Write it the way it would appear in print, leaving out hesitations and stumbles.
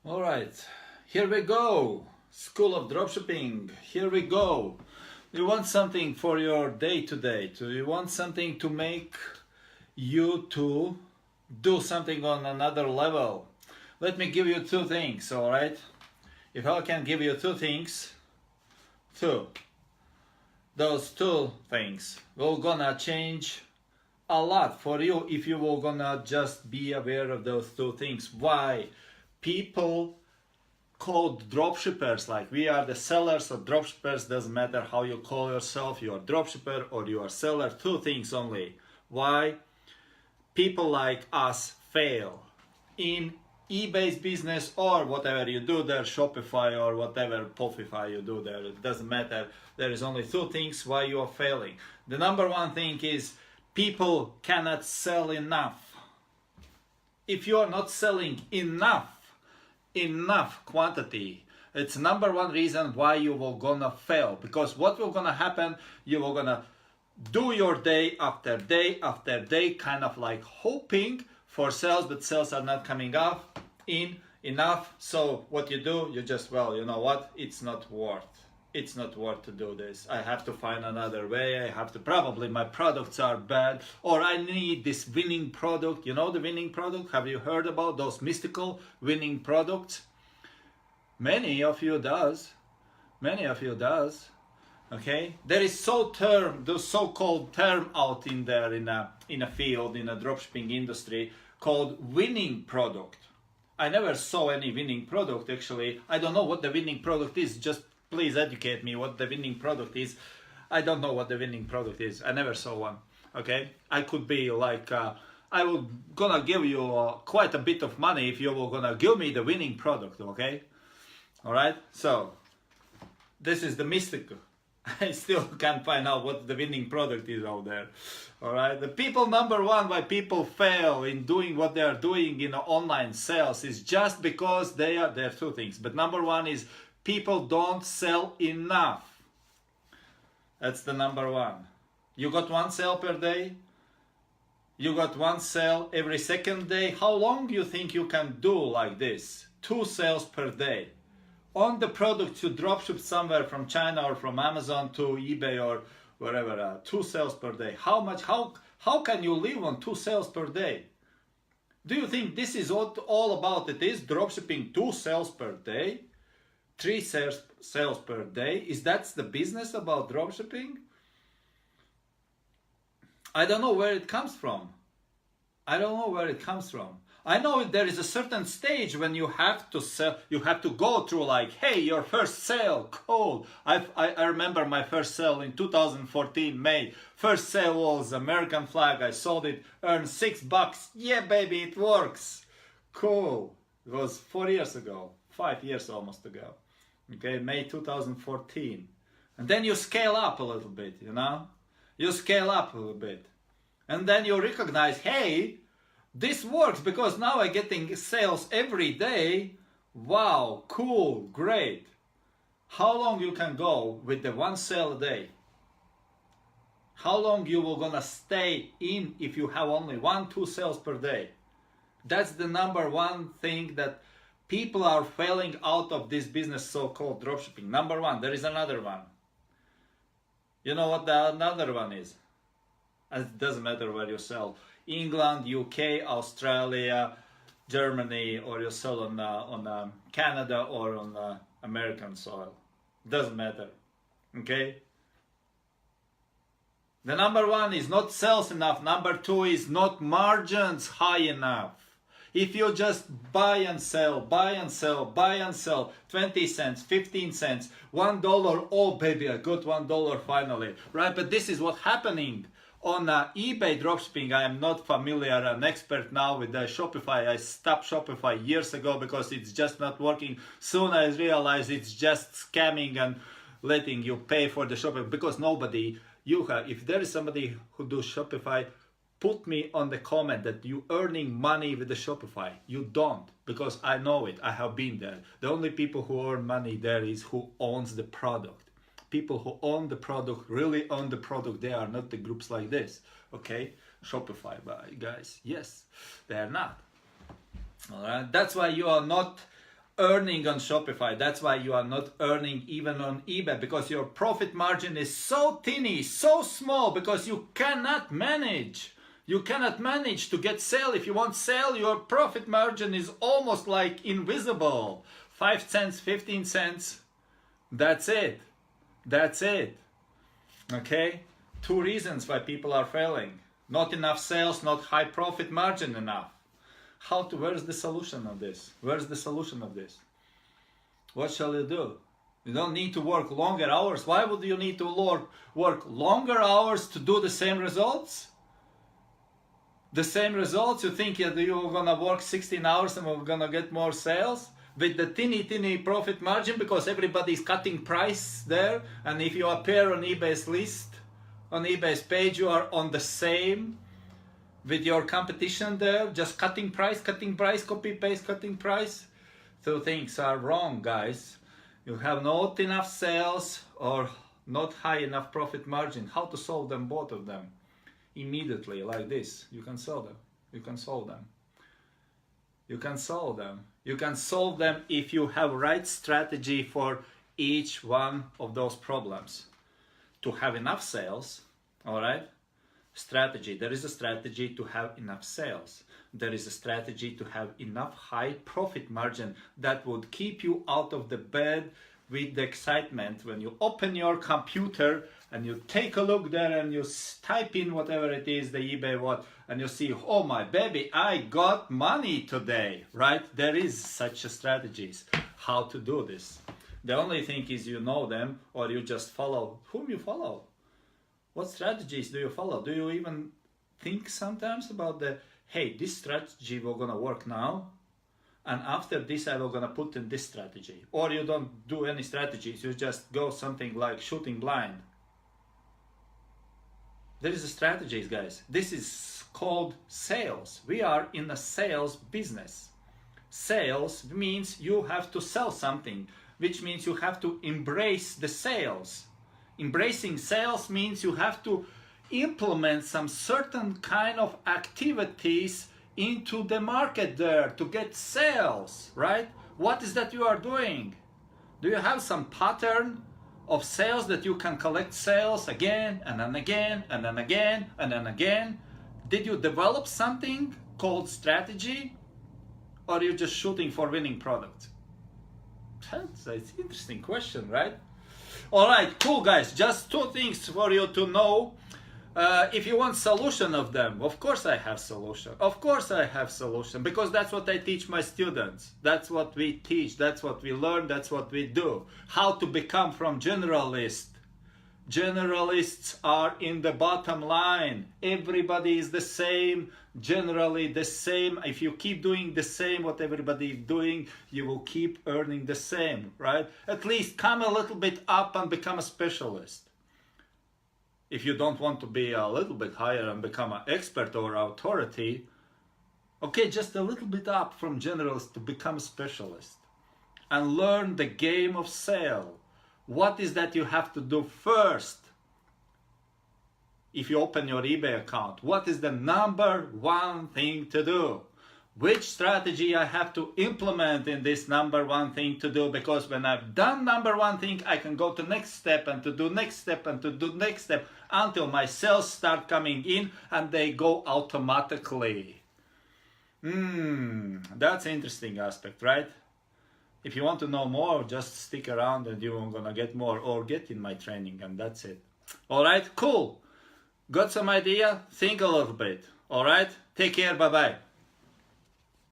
All right, here we go. School of Dropshipping. Here we go. You want something for your day-to-day. You want something to make you to do something on another level. Let me give you two things, all right? If I can give you two things, those two things will gonna change a lot for you if you will gonna just be aware of those two things. Why? People called dropshippers, like we are the sellers or dropshippers, doesn't matter how you call yourself, you are dropshipper or you are seller, two things only. Why? People like us fail in eBay's business or whatever you do there, Shopify or whatever Pofify you do there, it doesn't matter. There is only two things why you are failing. The number one thing is people cannot sell enough. If you are not selling enough quantity, it's number one reason why you will gonna fail. Because what will gonna happen, you will gonna do your day after day after day, kind of like hoping for sales, but sales are not coming up in enough. So what you do, you just, well, you know what, it's not worth to do this. I have to find another way. I have to, probably my products are bad, or I need this winning product. You know the winning product? Have you heard about those mystical winning products? Many of you does. Okay, there is the so-called term out in there in a field, in a dropshipping industry, called winning product. I never saw any winning product actually. I don't know what the winning product is. Just please educate me what the winning product is. I don't know what the winning product is. I never saw one. Okay, I could be like, I will gonna give you quite a bit of money if you will gonna give me the winning product. Okay, all right. So this is the mystical. I still can't find out what the winning product is out there. All right, the people, number one, why people fail in doing what they are doing in online sales is just because there are two things. But number one is people don't sell enough. That's the number one. You got one sale per day. You got one sale every second day. How long do you think you can do like this? 2 sales per day. On the product you dropship somewhere from China or from Amazon to eBay or wherever, 2 sales per day. How much? How can you live on 2 sales per day? Do you think this is what all about it is? Dropshipping 2 sales per day, 3 sales per day? Is that the business about dropshipping? I don't know where it comes from. I know there is a certain stage when you have to sell, you have to go through like, hey, your first sale, cool. I remember my first sale in 2014, May. First sale was American flag. I sold it, earned $6. Yeah, baby, it works. Cool. It was 4 years ago, 5 years almost ago. Okay, May 2014. And then you scale up a little bit, you know? You scale up a little bit. And then you recognize, hey, this works because now I'm getting sales every day. Wow, cool, great. How long you can go with the 1 sale a day? How long you will gonna stay in if you have only 1-2 sales per day? That's the number one thing that people are failing out of this business, so-called dropshipping. Number one. There is another one. You know what the another one is? It doesn't matter where you sell. England, UK, Australia, Germany, or you sell on Canada or on American soil. Doesn't matter. Okay? The number one is not sales enough. Number two is not margins high enough. If you just buy and sell, 20 cents, 15 cents, $1, oh baby, I got $1 finally, right? But this is what's happening on eBay dropshipping. I am not familiar, an expert now with the Shopify. I stopped Shopify years ago because it's just not working. Soon I realized it's just scamming and letting you pay for the Shopify because nobody, if there is somebody who does Shopify, put me on the comment that you earning money with the Shopify. You don't, because I know it. I have been there. The only people who earn money there is who owns the product. People who own the product, really own the product, they are not the groups like this. Okay? Shopify guys. Yes, they are not. All right? That's why you are not earning on Shopify. That's why you are not earning even on eBay, because your profit margin is so tiny, so small, because you cannot manage. You cannot manage to get sale. If you want sale, your profit margin is almost like invisible. 5 cents, 15 cents. That's it. That's it. Okay? 2 reasons why people are failing. Not enough sales, not high profit margin enough. Where's the solution of this? Where's the solution of this? What shall you do? You don't need to work longer hours. Why would you need to work longer hours to do the same results? The same results? You think that you're gonna work 16 hours and we're gonna get more sales? With the teeny profit margin, because everybody's cutting price there, and if you appear on eBay's list, on eBay's page, you are on the same with your competition there, just cutting price, copy paste, cutting price. So things are wrong, guys. You have not enough sales or not high enough profit margin. How to solve them, both of them? Immediately, like this. You can solve them. You can solve them. You can solve them. You can solve them if you have right strategy for each one of those problems. To have enough sales, all right? Strategy. There is a strategy to have enough sales. There is a strategy to have enough high profit margin that would keep you out of the bed with the excitement when you open your computer and you take a look there and you type in whatever it is, the eBay what, and you see, oh my baby, I got money today, right? There is such a strategies how to do this. The only thing is you know them, or you just follow whom you follow. What strategies do you follow? Do you even think sometimes about hey, this strategy will gonna work now, and after this I will gonna put in this strategy? Or you don't do any strategies, you just go something like shooting blind. There is a strategies, guys. This is called sales. We are in a sales business. Sales means you have to sell something, which means you have to embrace the sales. Embracing sales means you have to implement some certain kind of activities into the market there to get sales, right? What is that you are doing? Do you have some pattern of sales that you can collect sales again and then again and then again and then again? Did you develop something called strategy, or are you just shooting for winning products? That's an interesting question, right? All right, cool, guys. Just 2 things for you to know. If you want solution of them, of course I have solution. Of course I have solution, because that's what I teach my students. That's what we teach. That's what we learn. That's what we do. How to become from generalist. Generalists are in the bottom line. Everybody is the same, generally the same. If you keep doing the same what everybody is doing, you will keep earning the same, right? At least come a little bit up and become a specialist. If you don't want to be a little bit higher and become an expert or authority, okay, just a little bit up from generalist to become a specialist and learn the game of sale. What is that you have to do first? If you open your eBay account, what is the number 1 thing to do? Which strategy I have to implement in this number 1 thing to do? Because when I've done number 1 thing, I can go to next step and to do next step and to do next step until my sales start coming in and they go automatically. That's an interesting aspect, right? If you want to know more, just stick around and you're gonna get more, or get in my training, and that's it. All right, cool. Got some idea? Think a little bit. All right, take care. Bye-bye.